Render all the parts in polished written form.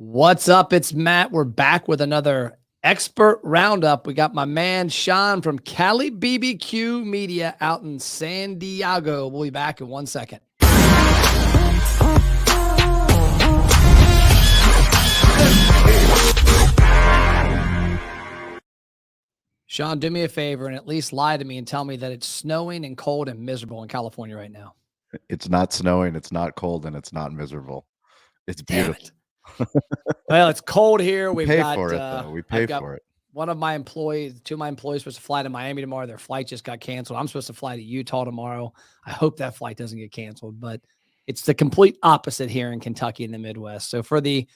What's up? It's Matt. We're back with another expert roundup. We got my man Sean from Cali BBQ Media out in San Diego. We'll be back in 1 second. Sean, do me a favor and at least lie to me and tell me that it's snowing and cold and miserable in California right now. It's not snowing, it's not cold, and it's not miserable. It's Damn beautiful. it. Well, it's cold here. We pay for it, though. We pay for it. One of my employees, two of my employees supposed to fly to Miami tomorrow. Their flight just got canceled. I'm supposed to fly to Utah tomorrow. I hope that flight doesn't get canceled, but it's the complete opposite here in Kentucky in the Midwest. So for the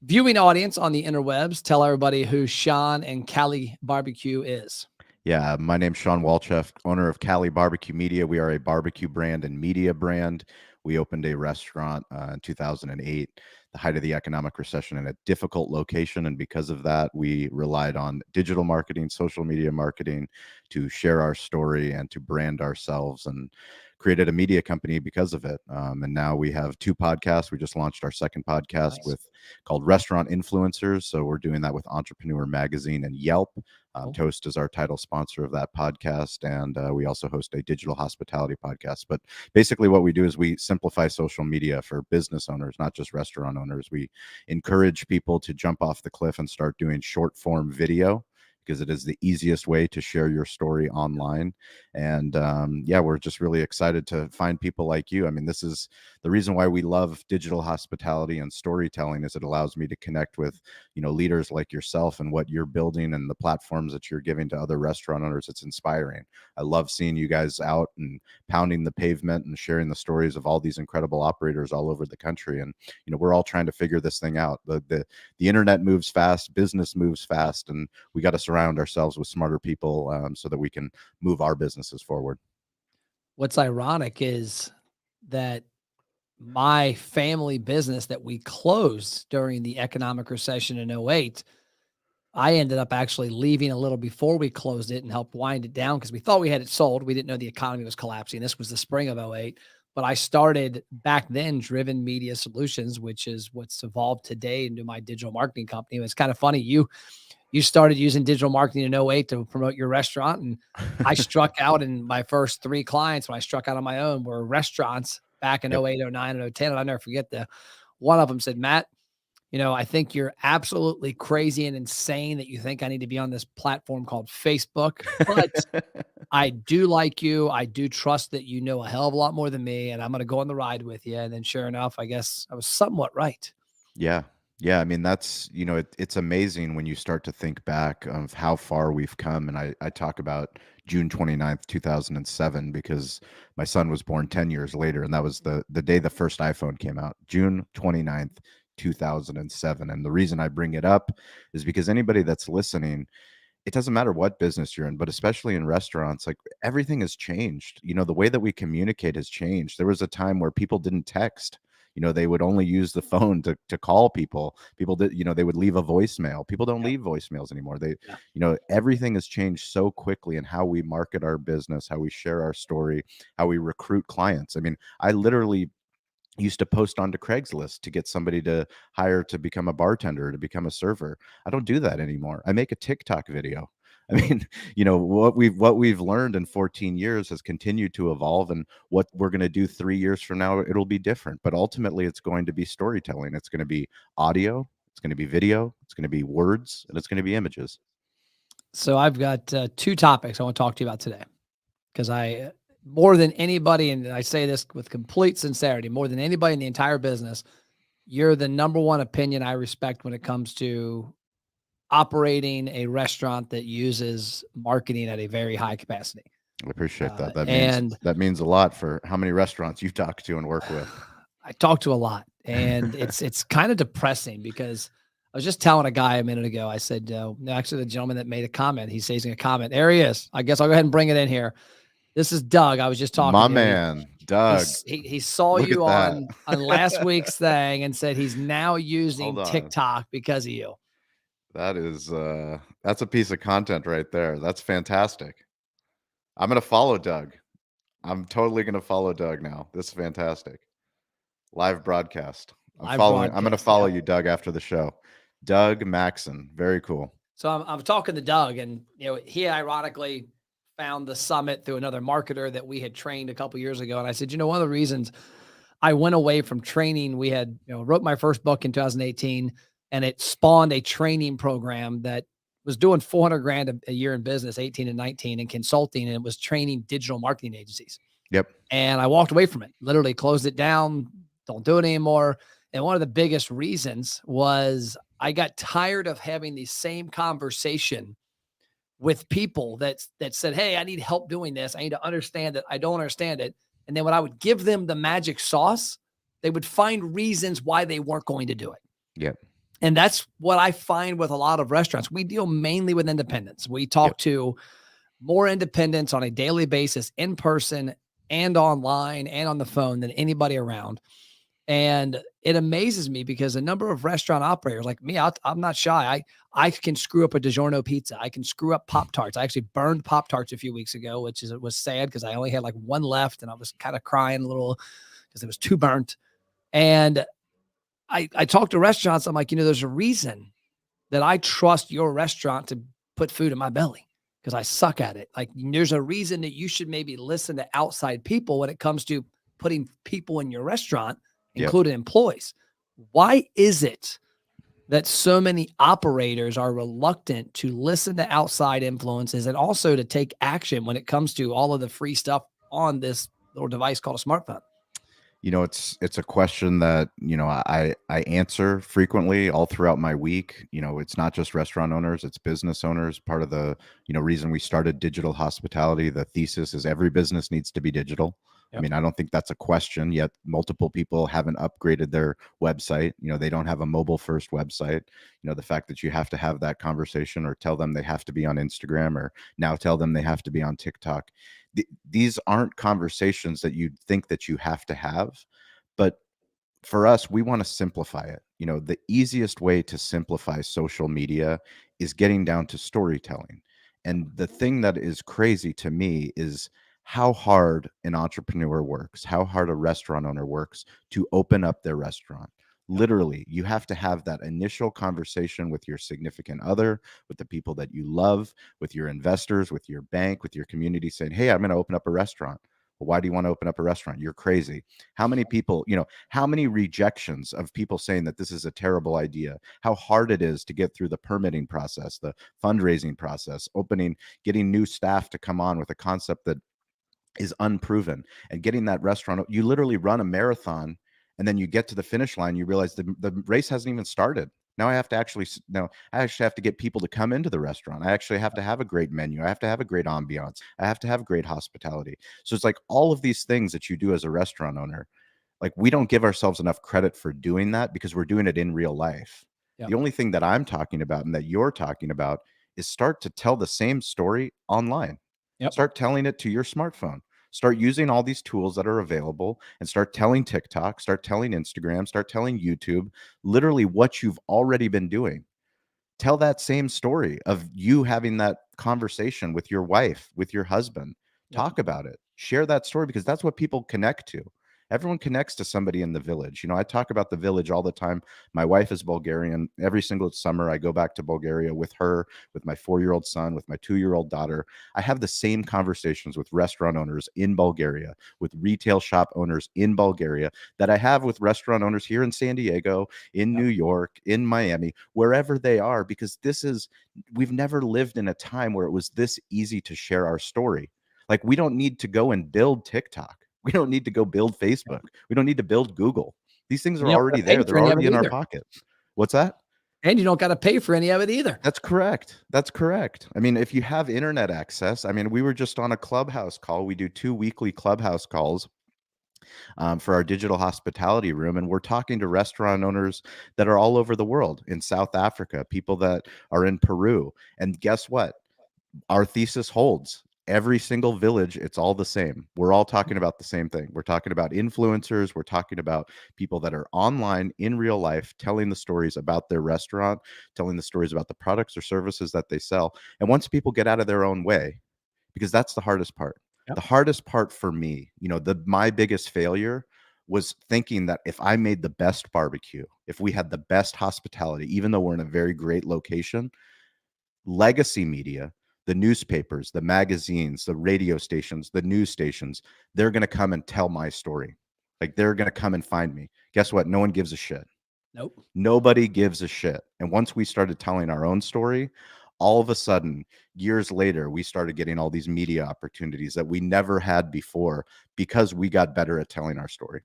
viewing audience on the interwebs, tell everybody who Sean and Cali Barbecue is. Yeah, my name's Sean Walchef, owner of Cali Barbecue Media. We are a barbecue brand and media brand. We opened a restaurant in 2008, the height of the economic recession, in a difficult location. And because of that, we relied on digital marketing, social media marketing to share our story and to brand ourselves, and created a media company because of it. And now we have two podcasts. We just launched our second podcast called Restaurant Influencers. So we're doing that with Entrepreneur Magazine and Yelp. Toast is our title sponsor of that podcast. And we also host a digital hospitality podcast. But basically what we do is we simplify social media for business owners, not just restaurant owners. We encourage people to jump off the cliff and start doing short form video, because it is the easiest way to share your story online. And yeah, we're just really excited to find people like you. I mean, this is the reason why we love digital hospitality and storytelling, is it allows me to connect with, leaders like yourself and what you're building and the platforms that you're giving to other restaurant owners. It's inspiring. I love seeing you guys out and pounding the pavement and sharing the stories of all these incredible operators all over the country. And, we're all trying to figure this thing out. The internet moves fast, business moves fast, and we got to surround ourselves with smarter people so that we can move our businesses forward. What's ironic is that my family business that we closed during the economic recession in 08, I ended up actually leaving a little before we closed it and helped wind it down because we thought we had it sold. We didn't know the economy was collapsing. This was the spring of 08. But I started back then Driven Media Solutions, which is what's evolved today into my digital marketing company. It's kind of funny. You started using digital marketing in 08 to promote your restaurant. And I struck out, and my first 3 clients when I struck out on my own were restaurants back in 08, 09, and 010. And I'll never forget one of them said, Matt, I think you're absolutely crazy and insane that you think I need to be on this platform called Facebook, but I do like you. I do trust that you know a hell of a lot more than me, and I'm going to go on the ride with you. And then sure enough, I guess I was somewhat right. Yeah. Yeah. I mean, that's, it's amazing when you start to think back of how far we've come. And I talk about June 29th, 2007, because my son was born 10 years later. And that was the day the first iPhone came out, June 29th, 2007. And the reason I bring it up is because anybody that's listening, it doesn't matter what business you're in, but especially in restaurants, like, everything has changed. The way that we communicate has changed. There was a time where people didn't text. They would only use the phone to call people. People did, they would leave a voicemail. People don't leave voicemails anymore. Everything has changed so quickly in how we market our business, how we share our story, how we recruit clients. I mean, I literally used to post onto Craigslist to get somebody to hire to become a bartender, to become a server. I don't do that anymore. I make a TikTok video. I mean, what we've learned in 14 years has continued to evolve, and what we're going to do 3 years from now, it'll be different. But ultimately, it's going to be storytelling. It's going to be audio. It's going to be video. It's going to be words, and it's going to be images. So I've got 2 topics I want to talk to you about today, because more than anybody, and I say this with complete sincerity, more than anybody in the entire business, you're the number one opinion I respect when it comes to operating a restaurant that uses marketing at a very high capacity. I appreciate that. That means a lot for how many restaurants you talk to and work with. I talk to a lot, and it's kind of depressing, because I was just telling a guy a minute ago, I said, actually the gentleman that made a comment, he's saying a comment. There he is. I guess I'll go ahead and bring it in here. This is Doug. I was just talking to my man, Doug. He saw you on last week's thing and said he's now using TikTok because of you. That is that's a piece of content right there. That's fantastic. I'm going to follow Doug. I'm totally going to follow Doug now. This is fantastic. Live broadcast. live I'm going to broadcast. follow Yep. you, Doug, after the show. Doug Maxon. Very cool. So I'm talking to Doug, and he ironically found the summit through another marketer that we had trained a couple years ago. And I said, one of the reasons I went away from training, we had wrote my first book in 2018, and it spawned a training program that was doing 400 grand a year in business, 18 and 19, and consulting, and it was training digital marketing agencies. Yep. And I walked away from it, literally closed it down, don't do it anymore. And one of the biggest reasons was I got tired of having the same conversation with people that said, "Hey, I need help doing this. I need to understand it. I don't understand it." And then when I would give them the magic sauce, they would find reasons why they weren't going to do it. Yep. And that's what I find with a lot of restaurants. We deal mainly with independents. We talk to more independents on a daily basis, in person and online and on the phone, than anybody around. And it amazes me because a number of restaurant operators like me, I'm not shy. I can screw up a DiGiorno pizza. I can screw up Pop-Tarts. I actually burned Pop-Tarts a few weeks ago, it was sad because I only had like one left and I was kind of crying a little because it was too burnt. And I talk to restaurants. I'm like, there's a reason that I trust your restaurant to put food in my belly because I suck at it. Like, there's a reason that you should maybe listen to outside people when it comes to putting people in your restaurant, including employees. Why is it that so many operators are reluctant to listen to outside influences and also to take action when it comes to all of the free stuff on this little device called a smartphone? It's a question that, I answer frequently all throughout my week. It's not just restaurant owners, it's business owners. Part of the, reason we started Digital Hospitality, the thesis is every business needs to be digital. Yep. I mean, I don't think that's a question yet. Multiple people haven't upgraded their website. They don't have a mobile first website. The fact that you have to have that conversation or tell them they have to be on Instagram or now tell them they have to be on TikTok. These aren't conversations that you'd think that you have to have, but for us, we want to simplify it. The easiest way to simplify social media is getting down to storytelling. And the thing that is crazy to me is how hard an entrepreneur works, how hard a restaurant owner works to open up their restaurant. Literally, you have to have that initial conversation with your significant other, with the people that you love, with your investors, with your bank, with your community, saying, "Hey, I'm going to open up a restaurant." Well, why do you want to open up a restaurant? You're crazy. How many people, how many rejections of people saying that this is a terrible idea, how hard it is to get through the permitting process, the fundraising process, getting new staff to come on with a concept that is unproven, and getting that restaurant. You literally run a marathon and then you get to the finish line, you realize the race hasn't even started. Now I actually have to get people to come into the restaurant. I actually have to have a great menu. I have to have a great ambiance. I have to have great hospitality. So it's like all of these things that you do as a restaurant owner, like we don't give ourselves enough credit for doing that because we're doing it in real life. Yep. The only thing that I'm talking about and that you're talking about is start to tell the same story online. Yep. Start telling it to your smartphone. Start using all these tools that are available and start telling TikTok, start telling Instagram, start telling YouTube, literally what you've already been doing. Tell that same story of you having that conversation with your wife, with your husband. Talk about it. Share that story because that's what people connect to. Everyone connects to somebody in the village. I talk about the village all the time. My wife is Bulgarian. Every single summer, I go back to Bulgaria with her, with my 4-year-old son, with my 2-year-old daughter. I have the same conversations with restaurant owners in Bulgaria, with retail shop owners in Bulgaria that I have with restaurant owners here in San Diego, in New York, in Miami, wherever they are, because we've never lived in a time where it was this easy to share our story. Like, we don't need to go and build TikTok. We don't need to go build Facebook. We don't need to build Google. These things are already there. They're already in our pocket. What's that? And you don't got to pay for any of it either. That's correct. That's correct. I mean, if you have internet access, we were just on a Clubhouse call. We do 2 weekly Clubhouse calls for our digital hospitality room. And we're talking to restaurant owners that are all over the world, in South Africa, people that are in Peru. And guess what? Our thesis holds. Every single village, it's all the same. We're all talking about the same thing. We're talking about influencers. We're talking about people that are online in real life, telling the stories about their restaurant, telling the stories about the products or services that they sell. And once people get out of their own way, because that's the hardest part. Yep. The hardest part for me, my biggest failure was thinking that if I made the best barbecue, if we had the best hospitality, even though we're in a very great location, legacy media, the newspapers, the magazines, the radio stations, the news stations, they're going to come and tell my story. Like, they're going to come and find me. Guess what? No one gives a shit. Nope. Nobody gives a shit. And once we started telling our own story, all of a sudden, years later, we started getting all these media opportunities that we never had before because we got better at telling our story.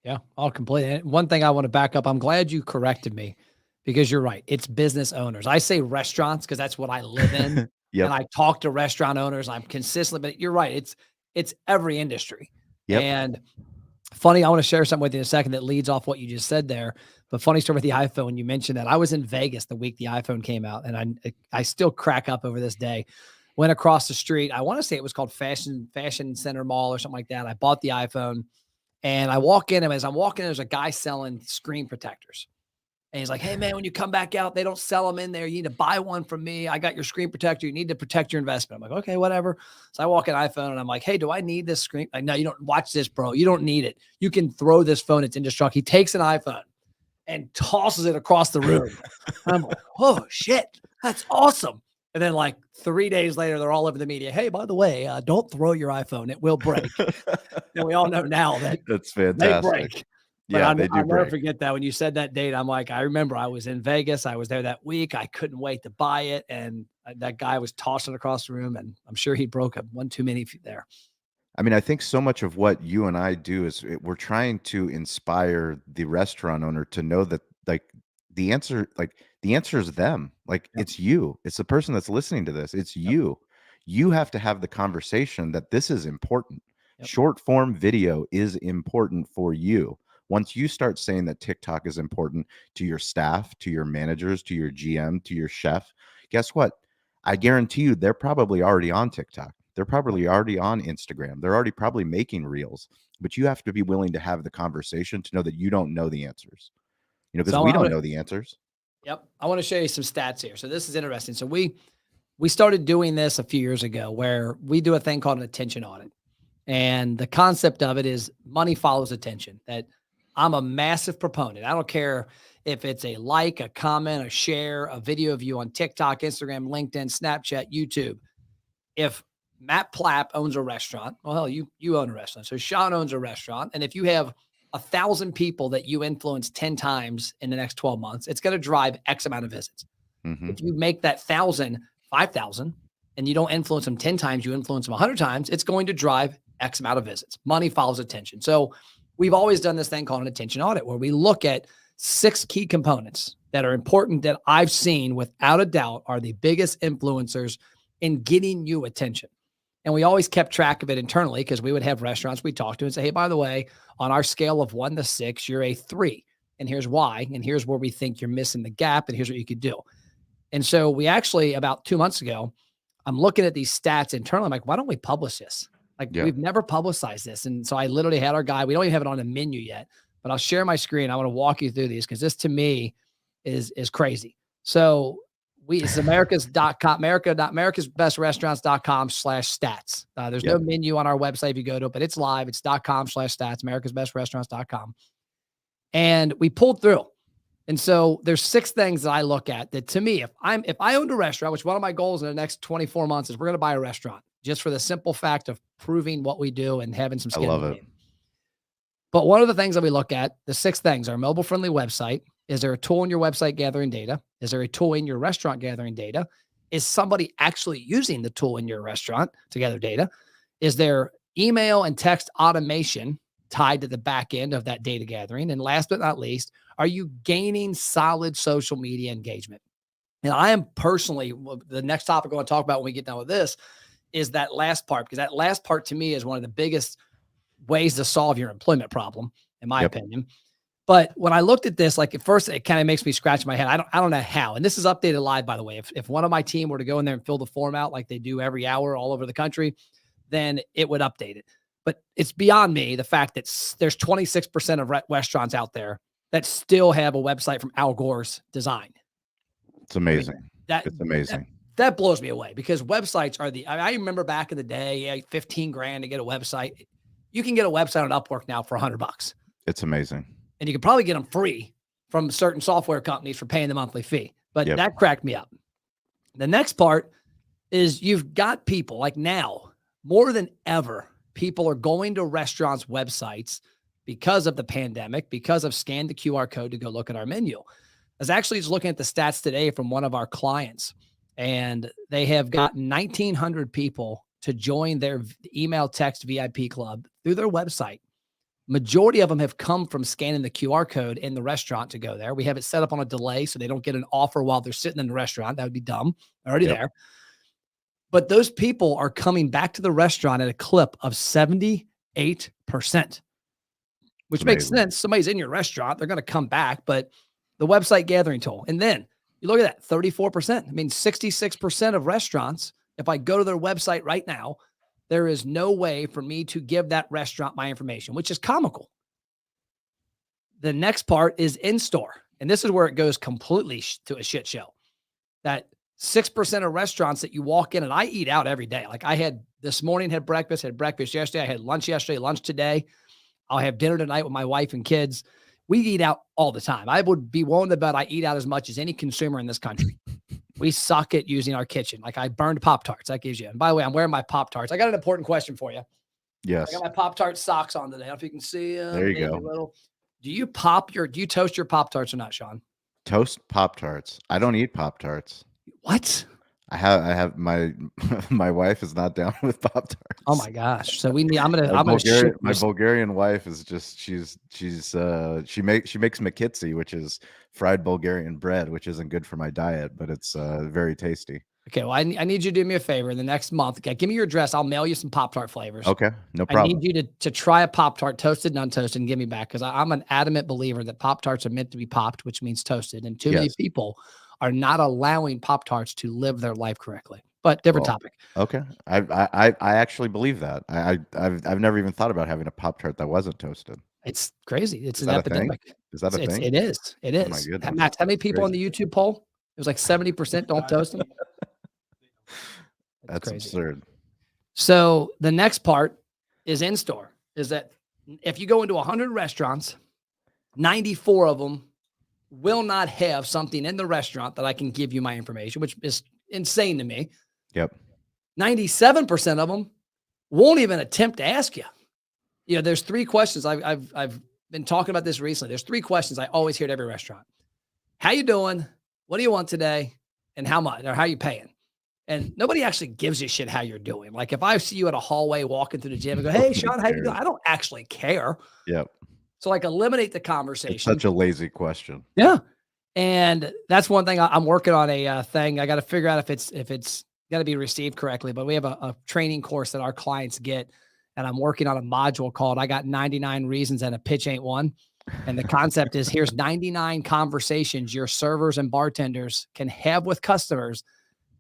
Yeah, I'll completely. And one thing I want to back up, I'm glad you corrected me because you're right. It's business owners. I say restaurants because that's what I live in. Yep. And I talk to restaurant owners. I'm consistently, but you're right. It's every industry. Yep. And funny, I want to share something with you in a second that leads off what you just said there. But funny story with the iPhone. You mentioned that I was in Vegas the week the iPhone came out, and I still crack up over this day. Went across the street. I want to say it was called Fashion Center Mall or something like that. I bought the iPhone, and I walk in, and as I'm walking, there's a guy selling screen protectors. And he's like, "Hey man, when you come back out, they don't sell them in there. You need to buy one from me. I got your screen protector. You need to protect your investment." I'm like, "Okay, whatever." So I walk in iPhone and I'm like, "Hey, do I need this screen?" Like, "No, you don't. Watch this, bro. You don't need it. You can throw this phone. It's indestructible." He takes an iPhone and tosses it across the room. And I'm like, "Oh shit, that's awesome." And then like 3 days later, they're all over the media. "Hey, by the way, don't throw your iPhone. It will break." And we all know now that That's they fantastic. break. But Yeah, they do I'll never break. forget that when you said that date. I'm like, I remember I was in Vegas. I was there that week. I couldn't wait to buy it. And that guy was tossing across the room, and I'm sure he broke one too many there. I mean, I think so much of what you and I do is we're trying to inspire the restaurant owner to know that the answer is them. Like, Yep. it's you. It's the person that's listening to this. It's Yep. you. You have to have the conversation that this is important. Yep. Short form video is important for you. Once you start saying that TikTok is important to your staff, to your managers, to your GM, to your chef, guess what? I guarantee you they're probably already on TikTok. They're probably already on Instagram. They're already probably making reels, but you have to be willing to have the conversation to know that you don't know the answers, because So we I don't wanna know the answers. Yep. I want to show you some stats here. So this is interesting. So we started doing this a few years ago where we do a thing called an attention audit. And the concept of it is money follows attention. That I'm a massive proponent. I don't care if it's a like, a comment, a share, a video of you on TikTok, Instagram, LinkedIn, Snapchat, YouTube. If Matt Plapp owns a restaurant, well, hell, you own a restaurant. So Sean owns a restaurant. And if you have 1,000 people that you influence 10 times in the next 12 months, it's going to drive X amount of visits. Mhm. If you make that 1,000, 5,000, and you don't influence them 10 times, you influence them 100 times, it's going to drive X amount of visits. Money follows attention. So we've always done this thing called an attention audit where we look at 6 key components that are important that I've seen without a doubt are the biggest influencers in getting you attention. And we always kept track of it internally because we would have restaurants we talk to and say, "Hey, by the way, on our scale of 1 to 6, you're a 3. And here's why. And here's where we think you're missing the gap. And here's what you could do." And so we actually, about 2 months ago, I'm looking at these stats internally. I'm like, why don't we publish this? Like, Yeah. we've never publicized this. And so I literally had our guy, we don't even have it on the menu yet, but I'll share my screen. I want to walk you through these because this to me is crazy. So it's americas.com, americasbestrestaurants.com/stats. There's no Yep. menu on our website if you go to it, but it's live. It's .com/stats, americasbestrestaurants.com. And we pulled through. And so there's 6 things that I look at that to me, if I owned a restaurant, which one of my goals in the next 24 months is we're going to buy a restaurant just for the simple fact of proving what we do and having some I skin in love the it. game. But one of the things that we look at, the 6 things are mobile friendly website. Is there a tool in your website gathering data? Is there a tool in your restaurant gathering data? Is somebody actually using the tool in your restaurant to gather data? Is there email and text automation tied to the back end of that data gathering? And last but not least, are you gaining solid social media engagement? And I am personally, the next topic I want to talk about when we get done with this is that last part, because that last part to me is one of the biggest ways to solve your employment problem, in my Yep. opinion. But when I looked at this, like at first, it kind of makes me scratch my head. I don't know how. And this is updated live, by the way. If one of my team were to go in there and fill the form out like they do every hour all over the country, then it would update it. But it's beyond me the fact that there's 26% of restaurants out there that still have a website from Al Gore's design. It's amazing. That It's amazing. that blows me away because websites are I remember back in the day, 15 grand to get a website. You can get a website on Upwork now for $100, It's amazing. and you can probably get them free from certain software companies for paying the monthly fee. But Yep. that cracked me up. The next part is you've got people like now more than ever, people are going to restaurants' websites because of the pandemic, because of scan the QR code to go look at our menu. I was actually just looking at the stats today from one of our clients, and they have gotten 1,900 people to join their email text VIP club through their website. Majority of them have come from scanning the QR code in the restaurant to go there. We have it set up on a delay so they don't get an offer while they're sitting in the restaurant. That would be dumb. They're already there. But those people are coming back to the restaurant at a clip of 78%, which makes Amazing. sense. Somebody's in your restaurant, they're going to come back. But the website gathering tool, and then you look at that 34%. I mean, 66% of restaurants, if I go to their website right now, there is no way for me to give that restaurant my information, which is comical. The next part is in-store. And this is where it goes completely to a shit show. That 6% of restaurants that you walk in, and I eat out every day. Like I had this morning, had breakfast yesterday. I had lunch yesterday, lunch today. I'll have dinner tonight with my wife and kids. We eat out all the time. I would be willing to bet I eat out as much as any consumer in this country. We suck at using our kitchen. Like I burned Pop-Tarts. That gives you. And by the way, I'm wearing my Pop-Tarts. I got an important question for you. Yes. I got my Pop-Tart socks on today. I don't know if you can see them. There you go. Do you toast your Pop-Tarts or not, Sean? Toast Pop-Tarts. I don't eat Pop-Tarts. What? I have my my wife is not down with Pop-Tarts. Oh my gosh. So I'm gonna my Bulgarian wife is just she makes makitsi, which is fried Bulgarian bread, which isn't good for my diet, but it's very tasty. Okay, well, I need you to do me a favor in the next month. Okay, give me your address. I'll mail you some Pop-Tart flavors. Okay, no problem. I need you to try a Pop-Tart, toasted and untoasted, and give me back, because I'm an adamant believer that Pop-Tarts are meant to be popped, which means toasted, and too many people are not allowing Pop-Tarts to live their life correctly. But different topic. Okay, I actually believe that. I've never even thought about having a Pop-Tart that wasn't toasted. It's crazy. It's an epidemic. Is that a thing? It is. It is. Oh my goodness. Matt, how many people on the YouTube poll? It was like 70% don't toast them. That's crazy. absurd. So the next part is in-store. Is that if you go into 100 restaurants, 94 of them will not have something in the restaurant that I can give you my information, which is insane to me. Yep. 97% of them won't even attempt to ask you. You know, there's three questions. I've been talking about this recently. There's three questions I always hear at every restaurant. How you doing? What do you want today? And how much, or how you paying? And nobody actually gives a shit how you're doing. Like if I see you at a hallway walking through the gym and go, hey, Sean, how you doing? I don't actually care. Yep. So like eliminate the conversation. It's such a lazy question. Yeah. And that's one thing I'm working on a thing. I got to figure out if it's got to be received correctly, but we have a training course that our clients get, and I'm working on a module called I Got 99 Reasons and a Pitch Ain't One. And the concept is here's 99 conversations your servers and bartenders can have with customers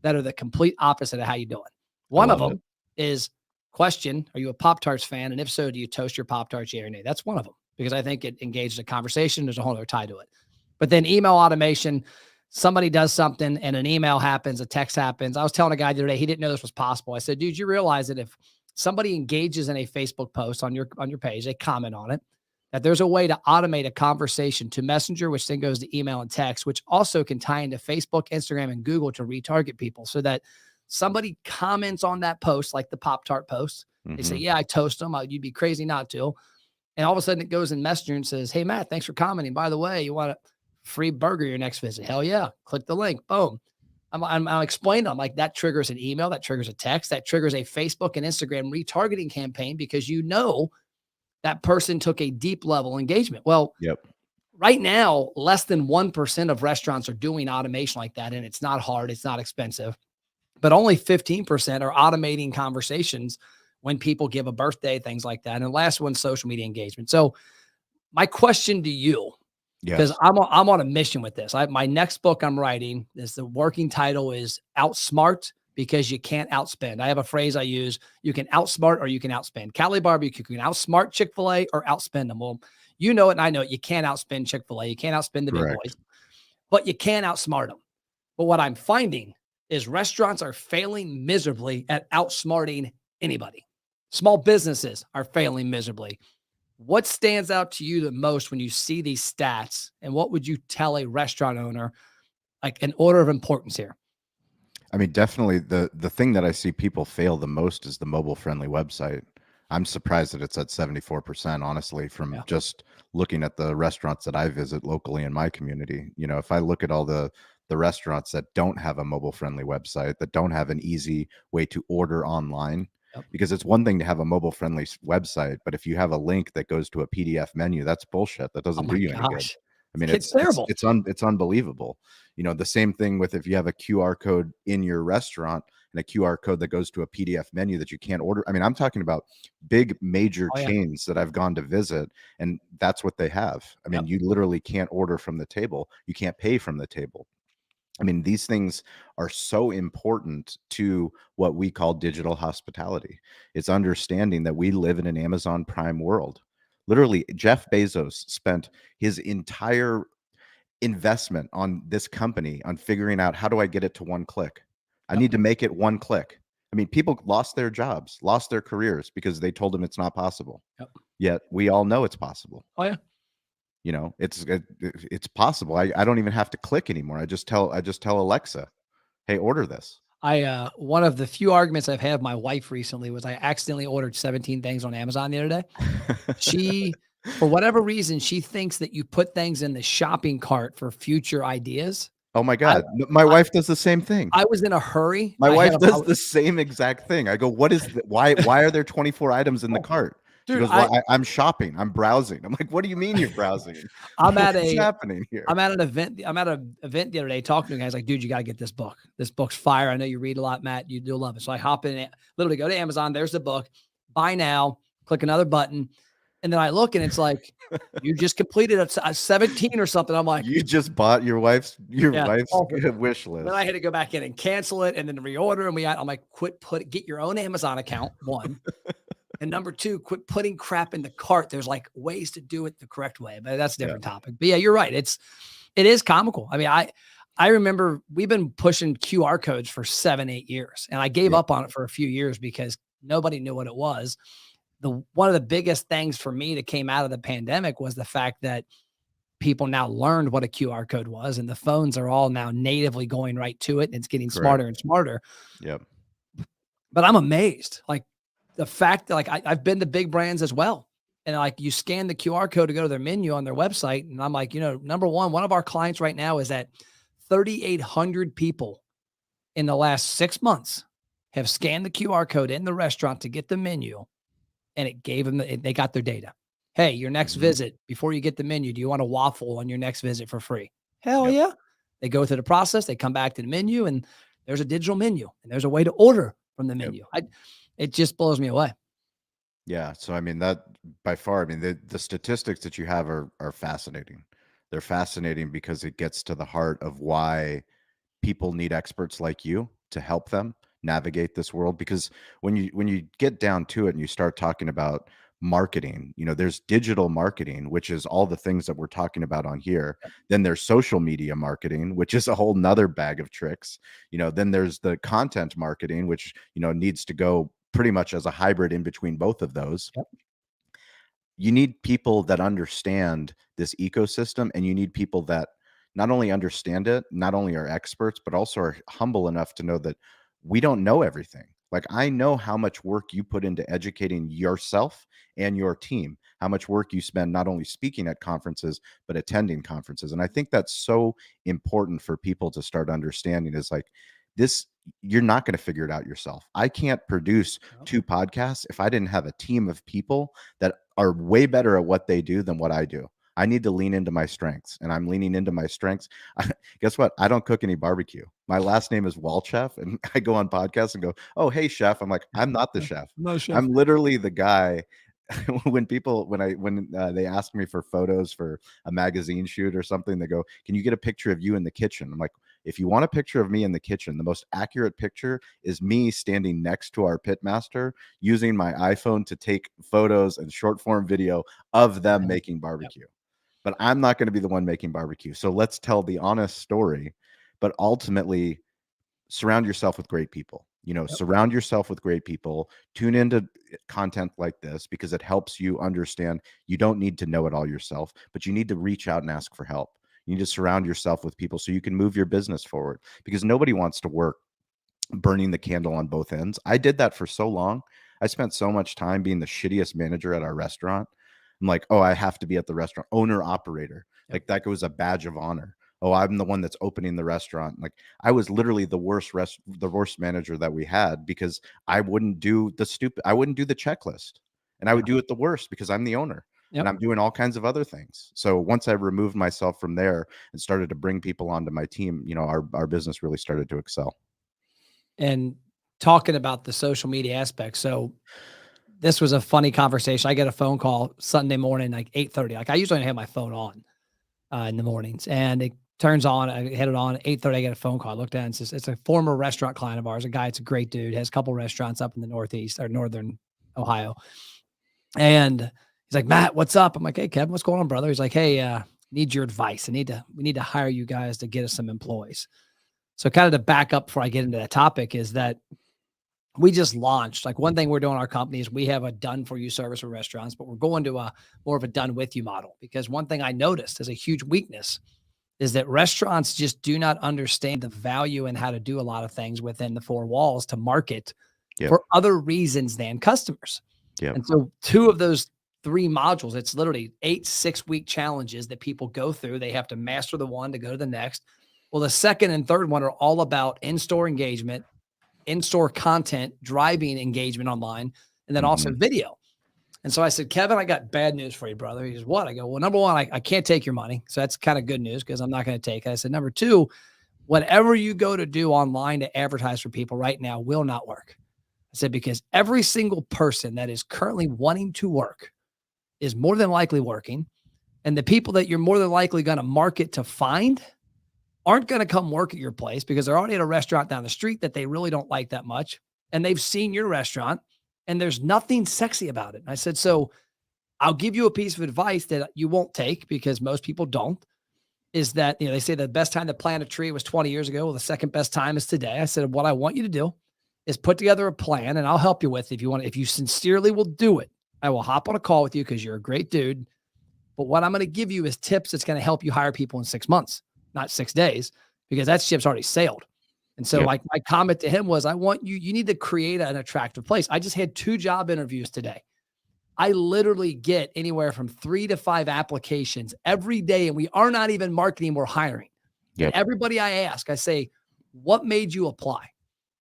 that are the complete opposite of how you doing. One of them is question, are you a Pop-Tarts fan? And if so, do you toast your Pop-Tarts, yeah or nay? That's one of them, because I think it engaged a conversation. There's a whole other tie to it. But then email automation, somebody does something and an email happens, a text happens. I was telling a guy the other day, he didn't know this was possible. I said, dude, you realize that if somebody engages in a Facebook post on your page, they comment on it, that there's a way to automate a conversation to Messenger, which then goes to email and text, which also can tie into Facebook, Instagram, and Google to retarget people, so that somebody comments on that post, like the Pop-Tart post. They say, yeah, I toast them. You'd be crazy not to. And all of a sudden it goes in Messenger and says, hey, Matt, thanks for commenting. By the way, you want a free burger your next visit? Hell yeah. Click the link. Boom. I'm explaining to them, like, that triggers an email, that triggers a text, that triggers a Facebook and Instagram retargeting campaign, because you know that person took a deep level engagement. Well, right now, less than 1% of restaurants are doing automation like that. And it's not hard. It's not expensive, but only 15% are automating conversations when people give a birthday, things like that. And the last one's social media engagement. So my question to you, because I'm on a mission with this. My next book I'm writing is, the working title is Outsmart Because You Can't Outspend. I have a phrase I use: you can outsmart or you can outspend. Cali Barbecue, you can outsmart Chick-fil-A or outspend them. Well, you know it and I know it. You can't outspend Chick-fil-A. You can't outspend the big boys, but you can outsmart them. But what I'm finding is restaurants are failing miserably at outsmarting anybody. Small businesses are failing miserably. What stands out to you the most when you see these stats? And what would you tell a restaurant owner, like an order of importance here? I mean, definitely the thing that I see people fail the most is the mobile friendly website. I'm surprised that it's at 74%, honestly, from Yeah. just looking at the restaurants that I visit locally in my community. You know, if I look at all the restaurants that don't have a mobile friendly website, that don't have an easy way to order online, Yep. because it's one thing to have a mobile friendly website, but if you have a link that goes to a PDF menu, that's bullshit. That Oh doesn't do my you any good. gosh. I mean, It's terrible. it's unbelievable. You know, the same thing with if you have a QR code in your restaurant and a QR code that goes to a PDF menu that you can't order. I mean, I'm talking about big major Oh yeah. chains that I've gone to visit, and that's what they have. I mean, Yep. you literally can't order from the table. You can't pay from the table. I mean, these things are so important to what we call digital hospitality. It's understanding that we live in an Amazon Prime world. Literally, Jeff Bezos spent his entire investment on this company on figuring out, how do I get it to one click? I Yep. need to make it one click. I mean, people lost their jobs, lost their careers because they told them it's not possible. Yep. Yet we all know it's possible. Oh yeah. You know, it's possible. I don't even have to click anymore. I just tell Alexa, hey, order this. One of the few arguments I've had with my wife recently was I accidentally ordered 17 things on Amazon the other day. She, for whatever reason, she thinks that you put things in the shopping cart for future ideas. Oh my I God. My I wife does the same thing. I was in a hurry. My I had wife a does the same exact thing. I go, what is why are there 24 items in the oh, cart? She dude, goes, well, I'm shopping. I'm browsing. I'm like, what do you mean you're browsing? I'm at What's a happening here? I'm at an event. I'm at an event the other day talking to a guy. He's like, dude, you got to get this book. This book's fire. I know you read a lot, Matt. You do love it. So I hop in, literally go to Amazon. There's the book. Buy now. Click another button. And then I look and it's like, you just completed a 17 or something. I'm like, You just bought your wife's yeah, wish list. then I had to go back in and cancel it and then reorder. And I'm like, get your own Amazon account. One. And number two, quit putting crap in the cart. There's like ways to do it the correct way, but that's a Yeah. different topic. But yeah, you're right. It is comical. I mean, I remember we've been pushing QR codes for 7-8 years, and I gave Yeah. up on it for a few years because nobody knew what it was. One of the biggest things for me that came out of the pandemic was the fact that people now learned what a QR code was, and the phones are all now natively going right to it, and it's getting Correct. smarter and smarter. Yep. But I'm amazed, like the fact that like I've been to big brands as well. And like you scan the QR code to go to their menu on their website. And I'm like, number one of our clients right now is that 3,800 people in the last 6 months have scanned the QR code in the restaurant to get the menu. And it gave them, they got their data. Hey, your next visit, before you get the menu, do you want a waffle on your next visit for free? Hell yeah. They go through the process. They come back to the menu and there's a digital menu and there's a way to order from the menu. It just blows me away. Yeah. So I mean, that by far, I mean, the statistics that you have are fascinating. They're fascinating because it gets to the heart of why people need experts like you to help them navigate this world. Because when you get down to it and you start talking about marketing, there's digital marketing, which is all the things that we're talking about on here. Then there's social media marketing, which is a whole nother bag of tricks. Then there's the content marketing, which needs to go pretty much as a hybrid in between both of those. You need people that understand this ecosystem, and you need people that not only understand it, not only are experts, but also are humble enough to know that we don't know everything. Like, I know how much work you put into educating yourself and your team, how much work you spend not only speaking at conferences, but attending conferences. And I think that's so important for people to start understanding, is like, this, you're not going to figure it out yourself. I can't produce 2 podcasts if I didn't have a team of people that are way better at what they do than what I do. I need to lean into my strengths, and I'm leaning into my strengths. Guess what? I don't cook any barbecue. My last name is Walchef, and I go on podcasts and go, "Oh, hey, chef." I'm like, I'm not the chef. No chef. I'm literally the guy. When they ask me for photos for a magazine shoot or something, they go, "Can you get a picture of you in the kitchen?" I'm like, if you want a picture of me in the kitchen, the most accurate picture is me standing next to our pitmaster using my iPhone to take photos and short form video of them making barbecue. But I'm not going to be the one making barbecue. So let's tell the honest story, but ultimately surround yourself with great people. You know, Yep. surround yourself with great people, tune into content like this because it helps you understand you don't need to know it all yourself, but you need to reach out and ask for help. You need to surround yourself with people so you can move your business forward, because nobody wants to work burning the candle on both ends. I did that for so long. I spent so much time being the shittiest manager at our restaurant. I'm like, oh, I have to be at the restaurant, owner operator. Yep. Like that was a badge of honor. Oh, I'm the one that's opening the restaurant. Like I was literally the worst manager that we had, because I wouldn't do the checklist, and I would do it the worst because I'm the owner. Yep. And I'm doing all kinds of other things. So once I removed myself from there and started to bring people onto my team, you know, our business really started to excel. And talking about the social media aspect. So this was a funny conversation. I get a phone call Sunday morning, like 8:30. Like I usually don't have my phone on in the mornings, and it turns on. I had it on at 8:30. I get a phone call. I looked at it and says, it's a former restaurant client of ours, a guy. It's a great dude. Has a couple restaurants up in the Northeast or Northern Ohio. And he's like, Matt, what's up? I'm like, hey, Kevin, what's going on, brother? He's like, hey, need your advice. We need to hire you guys to get us some employees. So kind of to back up before I get into that topic is that we just launched, like one thing we're doing in our company is we have a done for you service for restaurants, but we're going to a more of a done with you model, because one thing I noticed as a huge weakness is that restaurants just do not understand the value and how to do a lot of things within the four walls to market for other reasons than customers. And so two of those three modules, it's literally 8 6-week challenges that people go through. They have to master the one to go to the next. Well, the second and third one are all about in-store engagement, in-store content, driving engagement online, and then also video. And so I said, Kevin, I got bad news for you, brother. He goes, what? I go, well, number one, I can't take your money. So that's kind of good news because I'm not going to take it. I said, number two, whatever you go to do online to advertise for people right now will not work. I said, because every single person that is currently wanting to work is more than likely working. And the people that you're more than likely going to market to find aren't going to come work at your place because they're already at a restaurant down the street that they really don't like that much. And they've seen your restaurant and there's nothing sexy about it. And I said, so I'll give you a piece of advice that you won't take because most people don't, is that, you know, they say the best time to plant a tree was 20 years ago. Well, the second best time is today. I said, what I want you to do is put together a plan, and I'll help you with, if you want, if you sincerely will do it, I will hop on a call with you because you're a great dude. But what I'm going to give you is tips that's going to help you hire people in 6 months, not 6 days, because that ship's already sailed. And so my comment to him was, I want you need to create an attractive place. I just had 2 job interviews today. I literally get anywhere from 3 to 5 applications every day, and we are not even marketing, we're hiring. And everybody I ask, I say, what made you apply?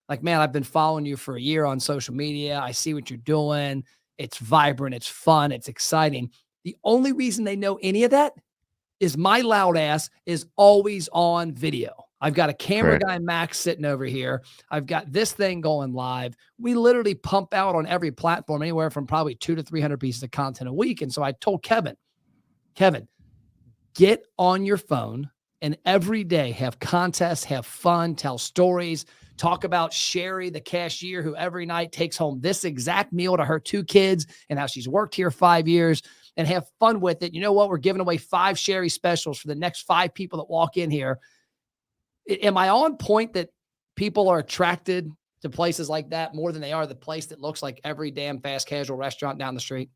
Like, man, I've been following you for a year on social media. I see what you're doing. It's vibrant. It's fun. It's exciting. The only reason they know any of that is my loud ass is always on video. I've got a camera guy, Max, sitting over here. I've got this thing going live. We literally pump out on every platform anywhere from probably 200 to 300 pieces of content a week. And so I told Kevin, get on your phone and every day have contests, have fun, tell stories, talk about Sherry, the cashier, who every night takes home this exact meal to her 2 kids and how she's worked here 5 years, and have fun with it. You know what? We're giving away 5 Sherry specials for the next 5 people that walk in here. Am I on point that people are attracted to places like that more than they are the place that looks like every damn fast casual restaurant down the street?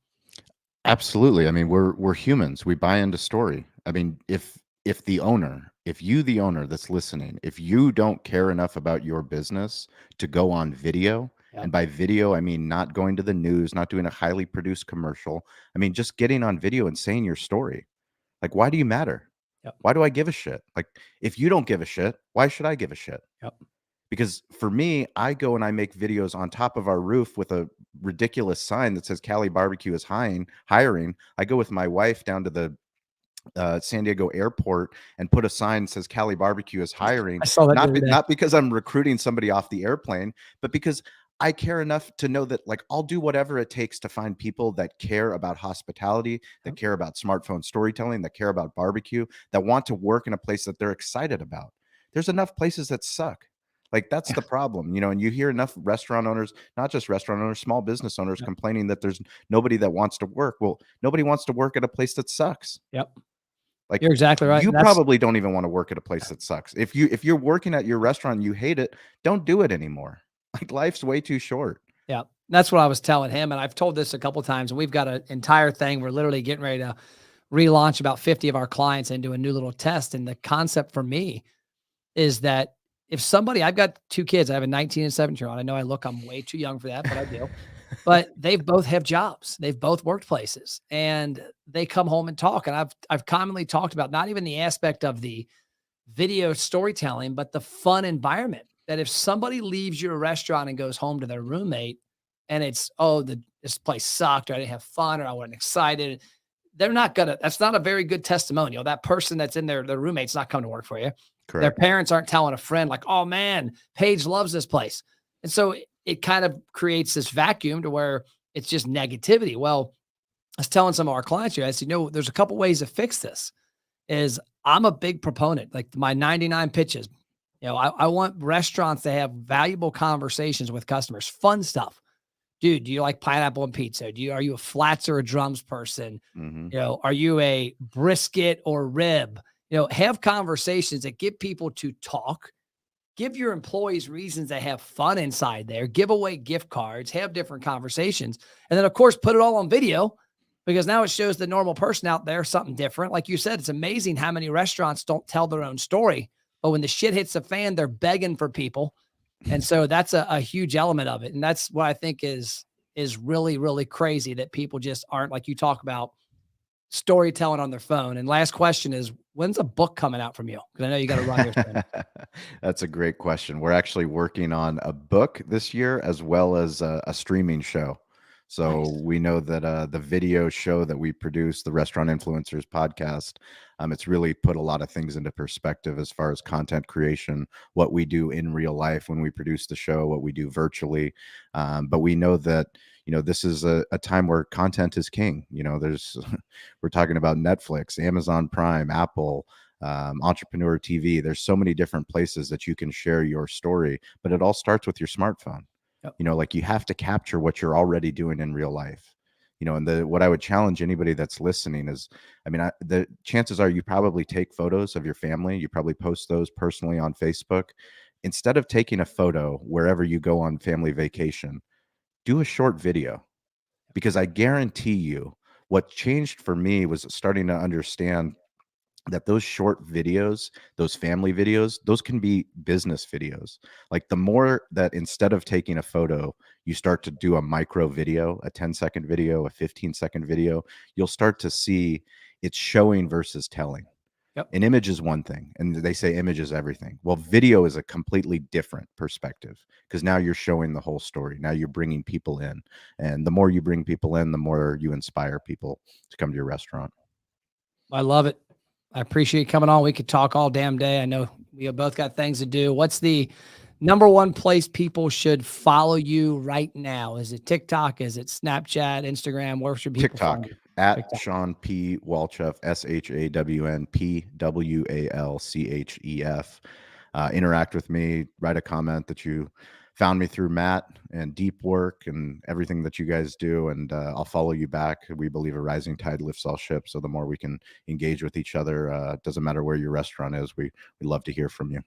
Absolutely. I mean, we're humans. We buy into story. I mean, if you, the owner that's listening, if you don't care enough about your business to go on video, and by video, I mean not going to the news, not doing a highly produced commercial. I mean, just getting on video and saying your story. Like, why do you matter? Why do I give a shit? Like, if you don't give a shit, why should I give a shit? Because for me, I go and I make videos on top of our roof with a ridiculous sign that says Cali Barbecue is hiring. I go with my wife down to the San Diego airport and put a sign that says Cali Barbecue is hiring. I saw that not because I'm recruiting somebody off the airplane, but because I care enough to know that, like, I'll do whatever it takes to find people that care about hospitality, that care about smartphone storytelling, that care about barbecue, that want to work in a place that they're excited about. There's enough places that suck. Like, that's the problem, you know, and you hear enough restaurant owners, not just restaurant owners, small business owners complaining that there's nobody that wants to work. Well, nobody wants to work at a place that sucks. Like, you're exactly right. You probably don't even want to work at a place that sucks. If you're working at your restaurant and you hate it, don't do it anymore. Like life's way too short. Yeah. That's what I was telling him. And I've told this a couple times, and we've got an entire thing. We're literally getting ready to relaunch about 50 of our clients into a new little test. And the concept for me is that if somebody, I've got two kids, I have a 19 and 17-year-old. I know I'm way too young for that, but I do. But they both have jobs. They've both worked places, and they come home and talk. And I've commonly talked about not even the aspect of the video storytelling, but the fun environment. That if somebody leaves your restaurant and goes home to their roommate and it's, oh, this place sucked, or I didn't have fun, or I wasn't excited, that's not a very good testimonial. That person that's in there, their roommate's not coming to work for you. Their Correct. parents aren't telling a friend like, oh man, Paige loves this place. And so it kind of creates this vacuum to where it's just negativity. Well, I was telling some of our clients here, I said, there's a couple ways to fix this. Is I'm a big proponent, like my 99 pitches. I want restaurants to have valuable conversations with customers, fun stuff. Dude, do you like pineapple and pizza? Are you a flats or a drums person? Hmm. Are you a brisket or rib? Have conversations that get people to talk, give your employees reasons to have fun inside there, give away gift cards, have different conversations. And then of course, put it all on video, because now it shows the normal person out there something different. Like you said, it's amazing how many restaurants don't tell their own story, but when the shit hits the fan, they're begging for people. And so that's a huge element of it. And that's what I think is really, really crazy, that people just aren't, like you talk about, storytelling on their phone. And last question is, when's a book coming out from you? Because I know you got to run your thing. That's a great question. We're actually working on a book this year as well as a streaming show. So Nice. we know that the video show that we produce, the Restaurant Influencers podcast, it's really put a lot of things into perspective as far as content creation, what we do in real life when we produce the show, what we do virtually. But we know that, this is a time where content is king. We're talking about Netflix, Amazon Prime, Apple, Entrepreneur TV. There's so many different places that you can share your story, but it all starts with your smartphone. Yep. Like you have to capture what you're already doing in real life. And what I would challenge anybody that's listening is, the chances are you probably take photos of your family. You probably post those personally on Facebook. Instead of taking a photo wherever you go on family vacation, do a short video, because I guarantee you what changed for me was starting to understand that those short videos, those family videos, those can be business videos. Like the more that instead of taking a photo, you start to do a micro video, a 10-second video, a 15-second video, you'll start to see it's showing versus telling. Yep. An image is one thing, and they say image is everything. Well, video is a completely different perspective, because now you're showing the whole story. Now you're bringing people in, and the more you bring people in, the more you inspire people to come to your restaurant. I love it. I appreciate you coming on. We could talk all damn day. I know we have both got things to do. What's the number one place people should follow you right now? Is it TikTok? Is it Snapchat, Instagram? Where should people TikTok find you? at TikTok. Sean P. Walchef, ShawnPWalchef. Interact with me, write a comment that you found me through Matt and Deep Work and everything that you guys do, and I'll follow you back. We believe a rising tide lifts all ships, so the more we can engage with each other, doesn't matter where your restaurant is, we love to hear from you.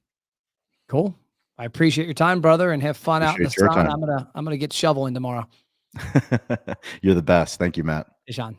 Cool. I appreciate your time, brother, and have fun out in the Appreciate your sun. time. I'm gonna get shoveling tomorrow. You're the best. Thank you, Matt. Hey, Sean.